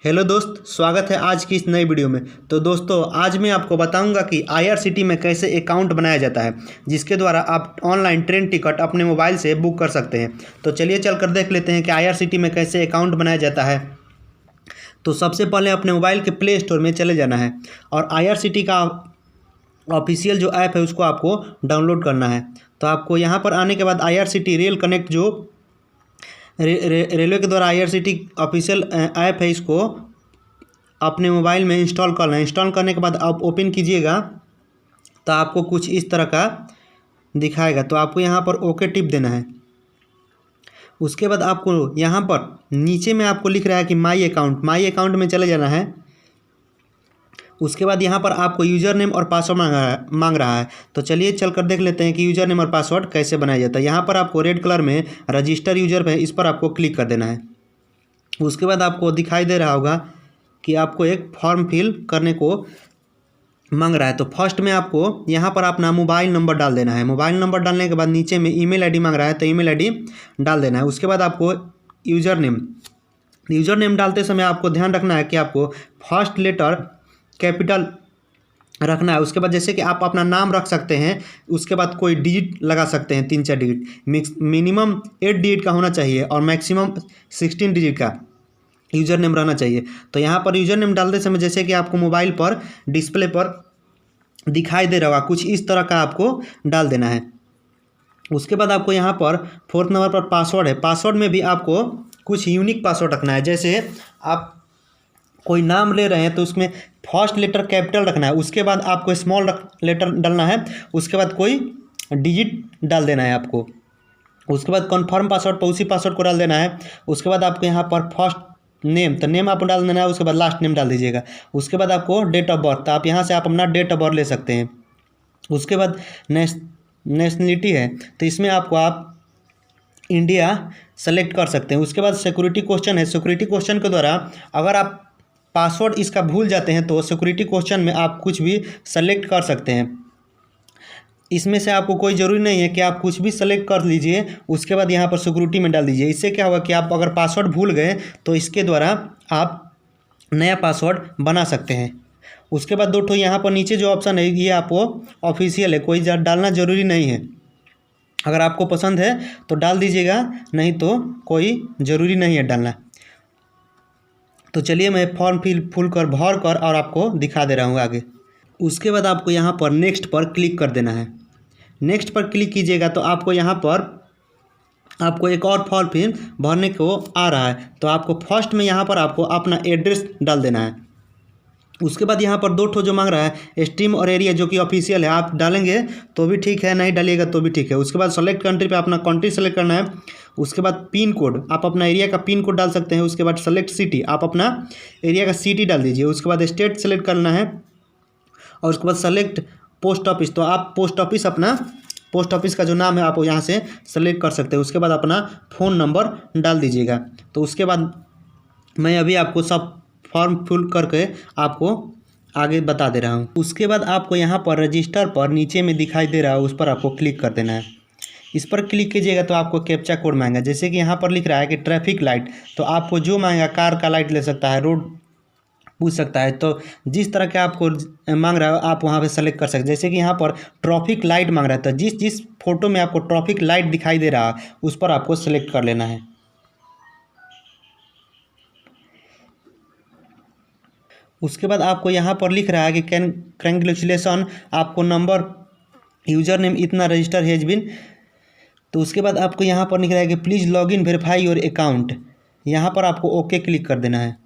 Hello दोस्त, स्वागत है आज की इस नई वीडियो में। तो दोस्तों, आज मैं आपको बताऊंगा कि आईआरसीटी में कैसे अकाउंट बनाया जाता है, जिसके द्वारा आप ऑनलाइन ट्रेन टिकट अपने मोबाइल से बुक कर सकते हैं। तो चलिए चलकर देख लेते हैं कि आईआरसीटी में कैसे अकाउंट बनाया जाता है। तो सबसे पहले अपने मोबाइल के प्ले स्टोर में चले जाना है और आईआरसीटी का ऑफिशियल जो ऐप है उसको आपको डाउनलोड करना है। तो आपको यहाँ पर आने के बाद आईआरसीटी रेल कनेक्ट जो रेलवे के द्वारा आईआरसीटी ऑफिशियल ऐप है, इसको अपने मोबाइल में इंस्टॉल करना है। इंस्टॉल करने के बाद आप ओपन कीजिएगा तो आपको कुछ इस तरह का दिखाएगा। तो आपको यहाँ पर ओके टिप देना है। उसके बाद आपको यहाँ पर नीचे में आपको लिख रहा है कि माई अकाउंट में चले जाना है। उसके बाद यहाँ पर आपको यूज़र नेम और पासवर्ड मांग रहा है। तो चलिए चलकर देख लेते हैं कि यूज़र नेम और पासवर्ड कैसे बनाया जाता है। यहाँ पर आपको रेड कलर में रजिस्टर यूज़र पे इस पर आपको क्लिक कर देना है। उसके बाद आपको दिखाई दे रहा होगा कि आपको एक फॉर्म फिल करने को मांग रहा है। तो फर्स्ट में आपको यहाँ पर अपना मोबाइल नंबर डाल देना है। मोबाइल नंबर डालने के बाद नीचे में ईमेल आईडी मांग रहा है, तो ईमेल आईडी डाल देना है। उसके बाद आपको यूज़र नेम डालते समय आपको ध्यान रखना है कि आपको फर्स्ट लेटर कैपिटल रखना है। उसके बाद जैसे कि आप अपना नाम रख सकते हैं, उसके बाद कोई डिजिट लगा सकते हैं, 3-4 डिजिट। मिनिमम 8 डिजिट का होना चाहिए और मैक्सिमम 16 डिजिट का यूज़र नेम रहना चाहिए। तो यहाँ पर यूज़र नेम डालते समय जैसे कि आपको मोबाइल पर डिस्प्ले पर दिखाई दे रहा होगा, कुछ इस तरह का आपको डाल देना है। उसके बाद आपको यहाँ पर 4th नंबर पर पासवर्ड है। पासवर्ड में भी आपको कुछ यूनिक पासवर्ड रखना है। जैसे आप कोई नाम ले रहे हैं तो उसमें फर्स्ट लेटर कैपिटल रखना है, उसके बाद आपको स्मॉल लेटर डालना है, उसके बाद कोई डिजिट डाल देना है आपको। उसके बाद कन्फर्म पासवर्ड पर उसी पासवर्ड को डाल देना है। उसके बाद आपको यहाँ पर फर्स्ट नेम, तो नेम आपको डाल देना है, उसके बाद लास्ट नेम डाल दीजिएगा। उसके बाद आपको डेट ऑफ बर्थ, तो आप यहाँ से आप अपना डेट ऑफ बर्थ ले सकते हैं। उसके बाद नेशनलिटी है, तो इसमें आप इंडिया सेलेक्ट कर सकते हैं। उसके बाद सिक्योरिटी क्वेश्चन है। सिक्योरिटी क्वेश्चन के द्वारा अगर आप पासवर्ड इसका भूल जाते हैं तो सिक्योरिटी क्वेश्चन में आप कुछ भी सेलेक्ट कर सकते हैं। इसमें से आपको कोई ज़रूरी नहीं है कि आप कुछ भी सेलेक्ट कर लीजिए, उसके बाद यहाँ पर सिक्योरिटी में डाल दीजिए। इससे क्या होगा कि आप अगर पासवर्ड भूल गए तो इसके द्वारा आप नया पासवर्ड बना सकते हैं। उसके बाद 2 यहाँ पर नीचे जो ऑप्शन है ये आपको ऑफिशियल है, कोई डालना ज़रूरी नहीं है। अगर आपको पसंद है तो डाल दीजिएगा, नहीं तो कोई ज़रूरी नहीं है डालना। तो चलिए मैं फॉर्म भर कर और आपको दिखा दे रहा हूँ आगे। उसके बाद आपको यहाँ पर नेक्स्ट पर क्लिक कर देना है। नेक्स्ट पर क्लिक कीजिएगा तो आपको यहाँ पर आपको एक और फॉर्म भरने को आ रहा है। तो आपको फर्स्ट में यहाँ पर आपको अपना एड्रेस डाल देना है। उसके बाद यहाँ पर 2 जो मांग रहा है स्ट्रीम और एरिया, जो कि ऑफिशियल है, आप डालेंगे तो भी ठीक है, नहीं डालिएगा तो भी ठीक है। उसके बाद सेलेक्ट कंट्री पे अपना कंट्री सेलेक्ट करना है। उसके बाद पिन कोड, आप अपना एरिया का पिन कोड डाल सकते हैं। उसके बाद सेलेक्ट सिटी, आप अपना एरिया का सिटी डाल दीजिए। उसके बाद स्टेट सेलेक्ट करना है और उसके बाद सेलेक्ट पोस्ट ऑफिस, तो आप पोस्ट ऑफिस का जो नाम है आप यहाँ से सेलेक्ट कर सकते हैं। उसके बाद अपना फ़ोन नंबर डाल दीजिएगा। तो उसके बाद मैं अभी आपको सब फॉर्म फिल करके आपको आगे बता दे रहा हूँ। उसके बाद आपको यहाँ पर रजिस्टर पर नीचे में दिखाई दे रहा है, उस पर आपको क्लिक कर देना है। इस पर क्लिक कीजिएगा तो आपको कैप्चा कोड मांगेगा। जैसे कि यहाँ पर लिख रहा है कि ट्रैफिक लाइट, तो आपको जो मांगेगा, कार का लाइट ले सकता है, रोड पूछ सकता है। तो जिस तरह के आपको मांग रहा है आप वहाँ पे सेलेक्ट कर सकते हैं। जैसे कि यहाँ पर ट्रैफिक लाइट मांग रहा है, तो जिस फोटो में आपको ट्रैफिक लाइट दिखाई दे रहा है उस पर आपको सेलेक्ट कर लेना है। उसके बाद आपको यहाँ पर लिख रहा है कि कंग्रेचुलेसन, आपको नंबर यूज़र नेम इतना रजिस्टर हैज बिन। तो उसके बाद आपको यहाँ पर लिख रहा है कि please log in verify your account, यहाँ पर आपको ओके क्लिक कर देना है।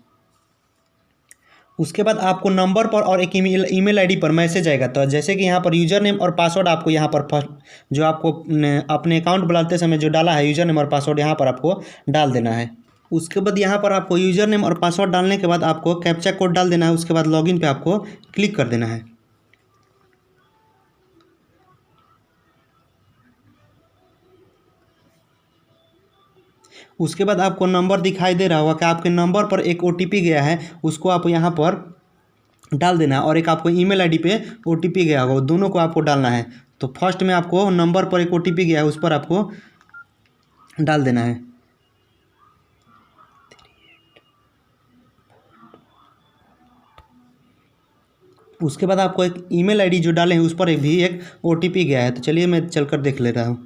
उसके बाद आपको नंबर पर और एक ईमेल आईडी पर मैसेज आएगा। तो जैसे कि यहाँ पर यूज़र नेम और पासवर्ड आपको यहाँ पर फर्स्ट जो आपको अपने अकाउंट बनाते समय जो डाला है यूज़र नेम और पासवर्ड यहाँ पर आपको डाल देना है। उसके बाद यहाँ पर आपको यूज़र नेम और पासवर्ड डालने के बाद आपको कैप्चा कोड डाल देना है। उसके बाद लॉगिन पे आपको क्लिक कर देना है। उसके बाद आपको नंबर दिखाई दे रहा होगा कि आपके नंबर पर एक OTP गया है, उसको आप यहाँ पर डाल देना है। और एक आपको ईमेल आईडी पे OTP गया होगा, दोनों को आपको डालना है। तो फर्स्ट में आपको नंबर पर एक OTP गया है, उस पर आपको डाल देना है। उसके बाद आपको एक ईमेल आईडी जो डाले हैं उस पर भी एक ओटीपी गया है। तो चलिए मैं चलकर देख ले रहा हूँ।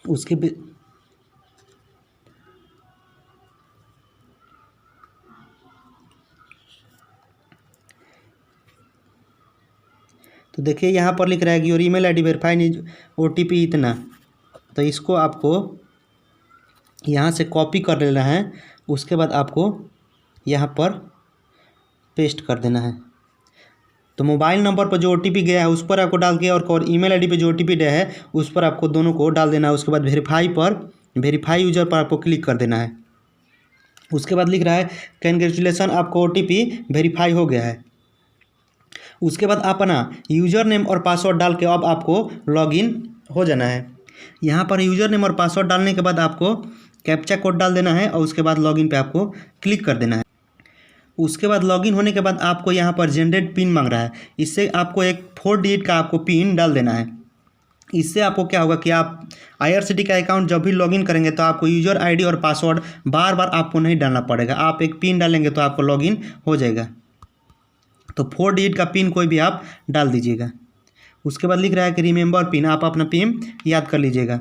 उसके तो देखिए यहाँ पर लिख रहा है कि your email ID verified is OTP इतना। तो इसको आपको यहाँ से कॉपी कर लेना है। उसके बाद आपको यहाँ पर पेस्ट कर देना है। तो मोबाइल नंबर पर जो ओटीपी गया है उस पर आपको डाल के और ईमेल आईडी पे जो ओटीपी गया है उस पर आपको दोनों को डाल देना है। उसके बाद वेरीफाई यूजर पर आपको क्लिक कर देना है। उसके बाद लिख रहा है कंग्रेचुलेसन, आपको ओटीपी वेरीफाई हो गया है। उसके बाद अपना यूज़र नेम और पासवर्ड डाल के अब आपको लॉगिन हो जाना है। यहाँ पर यूज़र नेम और पासवर्ड डालने के बाद आपको कैप्चा कोड डाल देना है और उसके बाद लॉगिन पे आपको क्लिक कर देना है। उसके बाद लॉगिन होने के बाद आपको यहाँ पर जनरेट पिन मांग रहा है। इससे आपको एक 4 डिजिट का आपको पिन डाल देना है। इससे आपको क्या होगा कि आप IRCTC का अकाउंट जब भी लॉगिन करेंगे तो आपको यूज़र आईडी और पासवर्ड बार बार आपको नहीं डालना पड़ेगा। आप एक पिन डालेंगे तो आपको लॉगिन हो जाएगा। तो 4 डिजिट का पिन कोई भी आप डाल दीजिएगा। उसके बाद लिख रहा है कि रिमेंबर पिन, आप अपना पिन याद कर लीजिएगा।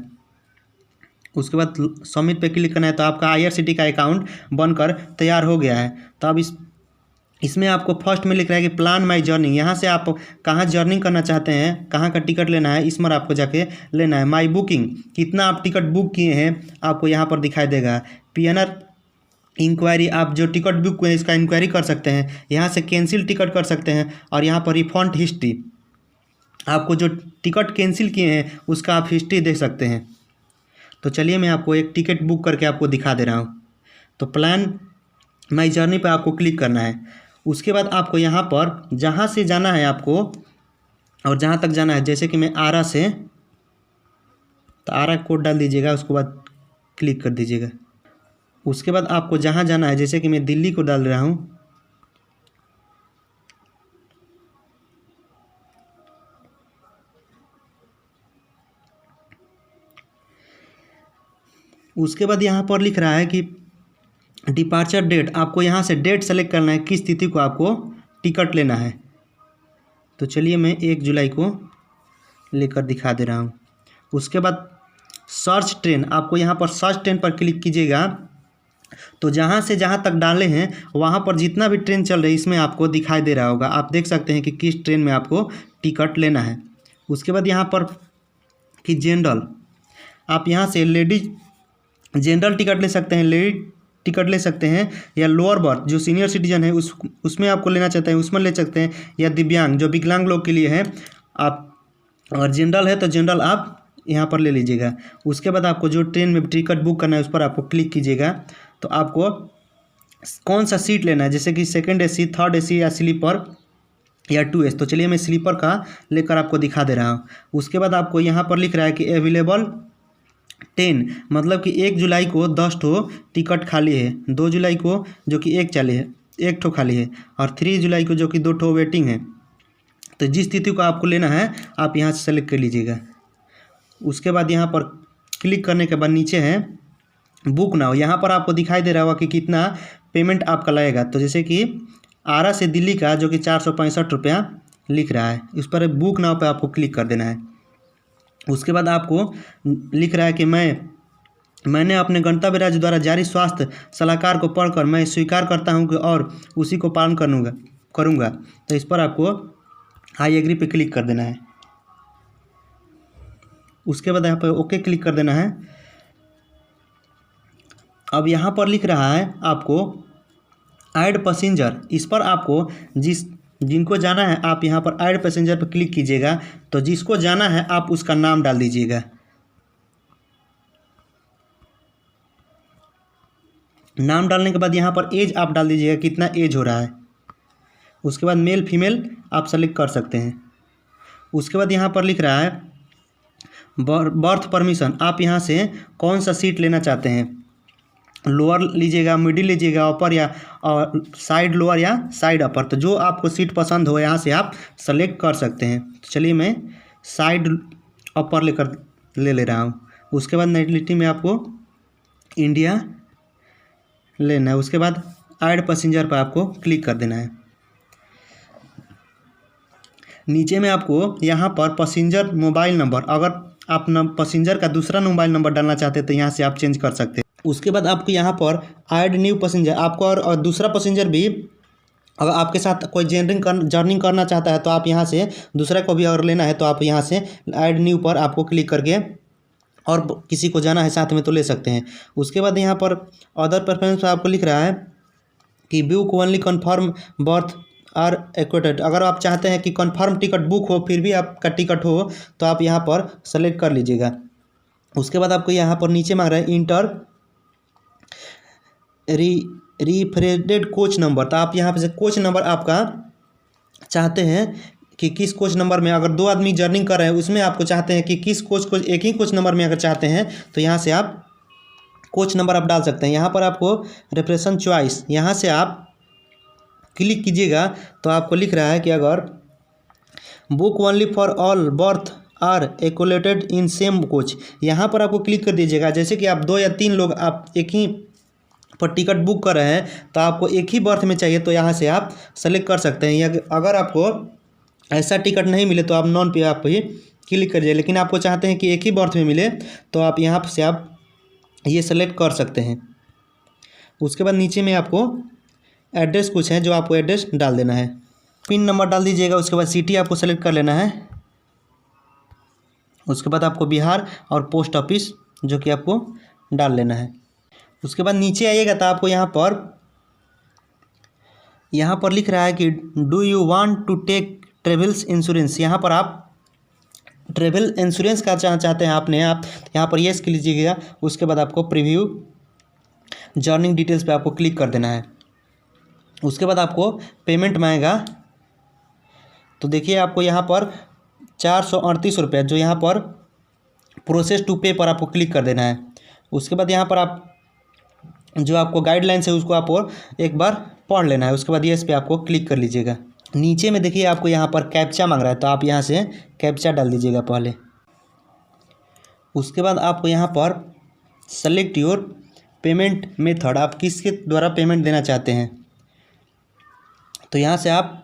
उसके बाद सबमिट पे क्लिक करना है। तो आपका IRCTC का अकाउंट बनकर तैयार हो गया है। तो अब इसमें आपको फर्स्ट में लिख रहा है कि प्लान माई जर्नी। यहाँ से आप कहाँ जर्नी करना चाहते हैं, कहाँ का टिकट लेना है, इस पर आपको जाके लेना है। माई बुकिंग, कितना आप टिकट बुक किए हैं आपको यहाँ पर दिखाई देगा। PNR इंक्वायरी, आप जो टिकट बुक हुए हैं इसका इंक्वायरी कर सकते हैं। यहाँ से कैंसिल टिकट कर सकते हैं। और यहाँ पर रिफंड हिस्ट्री, आपको जो टिकट कैंसिल किए हैं उसका आप हिस्ट्री देख सकते हैं। तो चलिए मैं आपको एक टिकट बुक करके आपको दिखा दे रहा हूँ। तो प्लान माई जर्नी पर आपको क्लिक करना है। उसके बाद आपको यहाँ पर जहाँ से जाना है आपको और जहाँ तक जाना है, जैसे कि मैं आरा से, तो आरा कोड डाल दीजिएगा। उसके बाद क्लिक कर दीजिएगा। उसके बाद आपको जहाँ जाना है, जैसे कि मैं दिल्ली को डाल रहा हूँ, उसके बाद यहाँ पर लिख रहा है कि डिपार्चर डेट, आपको यहाँ से डेट सेलेक्ट करना है, किस तिथि को आपको टिकट लेना है। तो चलिए मैं 1 जुलाई को लेकर दिखा दे रहा हूँ। उसके बाद सर्च ट्रेन, आपको यहाँ पर सर्च ट्रेन पर क्लिक कीजिएगा। तो जहाँ से जहाँ तक डाले हैं वहाँ पर जितना भी ट्रेन चल रही है इसमें आपको दिखाई दे रहा होगा। आप देख सकते हैं कि किस ट्रेन में आपको टिकट लेना है। उसके बाद यहाँ पर कि जनरल, आप यहाँ से लेडीज जनरल टिकट ले सकते हैं, लेडी टिकट ले सकते हैं, या लोअर बर्थ जो सीनियर सिटीजन है उसमें आपको लेना चाहते हैं उसमें ले सकते हैं, या दिव्यांग जो विकलांग लोग के लिए है आप, और जनरल है तो जनरल आप यहाँ पर ले लीजिएगा। उसके बाद आपको जो ट्रेन में टिकट बुक करना है उस पर आपको क्लिक कीजिएगा। तो आपको कौन सा सीट लेना है, जैसे कि 2nd AC, 3rd AC या स्लीपर या 2S। तो चलिए मैं स्लीपर का लेकर आपको दिखा दे रहा हूँ। उसके बाद आपको यहाँ पर लिख रहा है कि अवेलेबल 10, मतलब कि 1 जुलाई को 10 ठो टिकट खाली है, 2 जुलाई को जो कि 1 ठो खाली है, और 3 जुलाई को जो कि 2 ठो वेटिंग है। तो जिस तिथि को आपको लेना है आप यहाँ से सेलेक्ट कर लीजिएगा। उसके बाद यहाँ पर क्लिक करने के बाद नीचे है बुक नाउ, यहाँ पर आपको दिखाई दे रहा होगा कि कितना पेमेंट आपका लगेगा। तो जैसे कि आरा से दिल्ली का जो कि 465 रुपया लिख रहा है, उस पर बुक नाउ पे आपको क्लिक कर देना है। उसके बाद आपको लिख रहा है कि मैंने अपने गंतव्य राज्य द्वारा जारी स्वास्थ्य सलाहकार को पढ़कर मैं स्वीकार करता हूं कि और उसी को पालन करूंगा। तो इस पर आपको आई एग्री पे क्लिक कर देना है। उसके बाद यहाँ पर ओके क्लिक कर देना है। अब यहाँ पर लिख रहा है आपको ऐड पैसेंजर, इस पर आपको जिनको जाना है आप यहाँ पर ऐड पैसेंजर पर क्लिक कीजिएगा। तो जिसको जाना है आप उसका नाम डाल दीजिएगा। नाम डालने के बाद यहाँ पर एज आप डाल दीजिएगा, कितना एज हो रहा है। उसके बाद मेल फीमेल आप सेलेक्ट कर सकते हैं। उसके बाद यहाँ पर लिख रहा है बर्थ परमिशन, आप यहाँ से कौन सा सीट लेना चाहते हैं, लोअर लीजिएगा, मिडिल लीजिएगा, अपर या साइड लोअर या साइड अपर। तो जो आपको सीट पसंद हो यहाँ से आप सेलेक्ट कर सकते हैं। तो चलिए मैं साइड अपर ले रहा हूँ। उसके बाद नेशनलिटी में आपको इंडिया लेना है। उसके बाद ऐड पैसेंजर पर आपको क्लिक कर देना है। नीचे में आपको यहाँ पर पैसेंजर मोबाइल नंबर, अगर आप पैसेंजर का दूसरा मोबाइल नंबर डालना चाहते हैं तो यहाँ से आप चेंज कर सकते हैं। उसके बाद आपको यहाँ पर ऐड न्यू पैसेंजर, आपको और दूसरा पैसेंजर भी अगर आपके साथ कोई जर्नी करना चाहता है तो आप यहाँ से दूसरा को भी अगर लेना है तो आप यहाँ से ऐड न्यू पर आपको क्लिक करके और किसी को जाना है साथ में तो ले सकते हैं। उसके बाद यहाँ पर अदर प्रेफरेंस पर आपको लिख रहा है कि book only confirm berth are allocated, अगर आप चाहते हैं कि कन्फर्म टिकट बुक हो फिर भी आपका टिकट हो तो आप यहाँ पर सेलेक्ट कर लीजिएगा। उसके बाद आपको यहाँ पर नीचे मांग रहा है इंटर रिफ्रेडेड कोच नंबर, तो आप यहाँ पे से कोच नंबर आपका चाहते हैं कि किस कोच नंबर में, अगर 2 आदमी जर्नी कर रहे हैं उसमें आपको चाहते हैं कि किस कोच को, एक ही कोच नंबर में अगर चाहते हैं तो यहाँ से आप कोच नंबर आप डाल सकते हैं। यहाँ पर आपको रेफरेंस चॉइस, यहाँ से आप क्लिक कीजिएगा तो आपको लिख रहा है कि अगर book only for all berth are एकोलेटेड इन सेम कोच, यहाँ पर आपको क्लिक कर दीजिएगा। जैसे कि आप 2 या 3 लोग आप एक ही पर टिकट बुक कर रहे हैं तो आपको एक ही बर्थ में चाहिए तो यहाँ से आप सेलेक्ट कर सकते हैं, या अगर आपको ऐसा टिकट नहीं मिले तो आप नॉन पे आप ही क्लिक करिए, लेकिन आपको चाहते हैं कि एक ही बर्थ में मिले तो आप यहाँ से आप ये सेलेक्ट कर सकते हैं। उसके बाद नीचे में आपको एड्रेस कुछ है जो आपको एड्रेस डाल देना है, पिन नंबर डाल दीजिएगा। उसके बाद सिटी आपको सेलेक्ट कर लेना है। उसके बाद आपको बिहार और पोस्ट ऑफिस जो कि आपको डाल लेना है। उसके बाद नीचे आइएगा तो आपको यहाँ पर लिख रहा है कि do you want to take travels insurance, यहाँ पर आप ट्रेवल इंश्योरेंस का चाहते हैं आप यहाँ पर येस कर लीजिएगा। उसके बाद आपको प्रीव्यू जर्नी डिटेल्स पे आपको क्लिक कर देना है। उसके बाद आपको पेमेंट मांगेगा, तो देखिए आपको यहाँ पर 438 रुपये जो यहाँ पर प्रोसेस टू पे पर आपको क्लिक कर देना है। उसके बाद यहाँ पर आप जो आपको गाइडलाइंस है उसको आप एक बार पढ़ लेना है। उसके बाद येस पे आपको क्लिक कर लीजिएगा। नीचे में देखिए आपको यहाँ पर कैप्चा मांग रहा है तो आप यहाँ से कैप्चा डाल दीजिएगा पहले। उसके बाद आपको यहाँ पर सेलेक्ट योर पेमेंट मेथड, आप किसके द्वारा पेमेंट देना चाहते हैं तो यहाँ से आप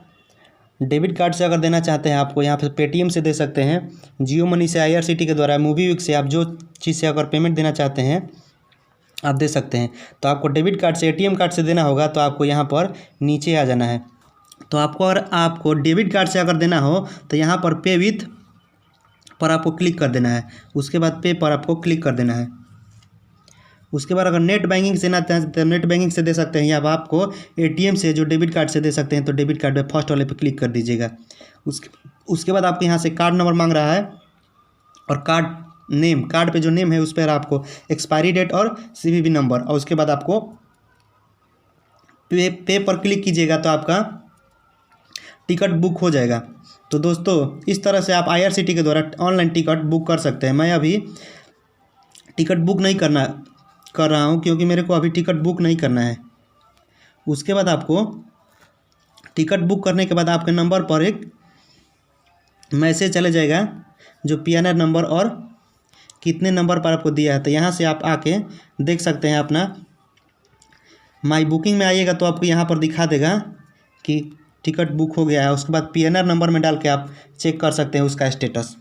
डेबिट कार्ड से अगर देना चाहते हैं आपको यहाँ पे पेटीएम से दे सकते हैं, जियो मनी से, IRCTC के द्वारा, मूवीविक से, आप जो चीज़ से अगर पेमेंट देना चाहते हैं आप दे सकते हैं। तो आपको डेबिट कार्ड से, ATM कार्ड से देना होगा तो आपको यहाँ पर नीचे आ जाना है। तो आपको डेबिट कार्ड से अगर देना हो तो यहाँ पर पे विथ पर आपको क्लिक कर देना है। उसके बाद पे पर आपको क्लिक कर देना है। उसके बाद अगर नेट बैंकिंग से ना तो नेट बैंकिंग से दे सकते हैं, या आपको ATM से जो डेबिट कार्ड से दे सकते हैं तो डेबिट कार्ड पे फर्स्ट वाले पे क्लिक कर दीजिएगा। उसके बाद आपको यहाँ से कार्ड नंबर मांग रहा है और कार्ड पे जो नेम है उस पर आपको एक्सपायरी डेट और CVV नंबर, और उसके बाद आपको पे पर क्लिक कीजिएगा तो आपका टिकट बुक हो जाएगा। तो दोस्तों इस तरह से आप IRCTC के द्वारा ऑनलाइन टिकट बुक कर सकते हैं। मैं अभी टिकट बुक नहीं कर रहा हूँ क्योंकि मेरे को अभी टिकट बुक नहीं करना है। उसके बाद आपको टिकट बुक करने के बाद आपके नंबर पर एक मैसेज चले जाएगा जो PNR नंबर और कितने नंबर पर आपको दिया है। तो यहाँ से आप आके देख सकते हैं अपना माई बुकिंग में आइएगा तो आपको यहाँ पर दिखा देगा कि टिकट बुक हो गया है। उसके बाद PNR नंबर में डाल के आप चेक कर सकते हैं उसका स्टेटस।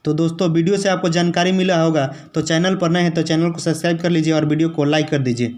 तो दोस्तों वीडियो से आपको जानकारी मिला होगा तो चैनल पर नए हैं तो चैनल को सब्सक्राइब कर लीजिए और वीडियो को लाइक कर दीजिए।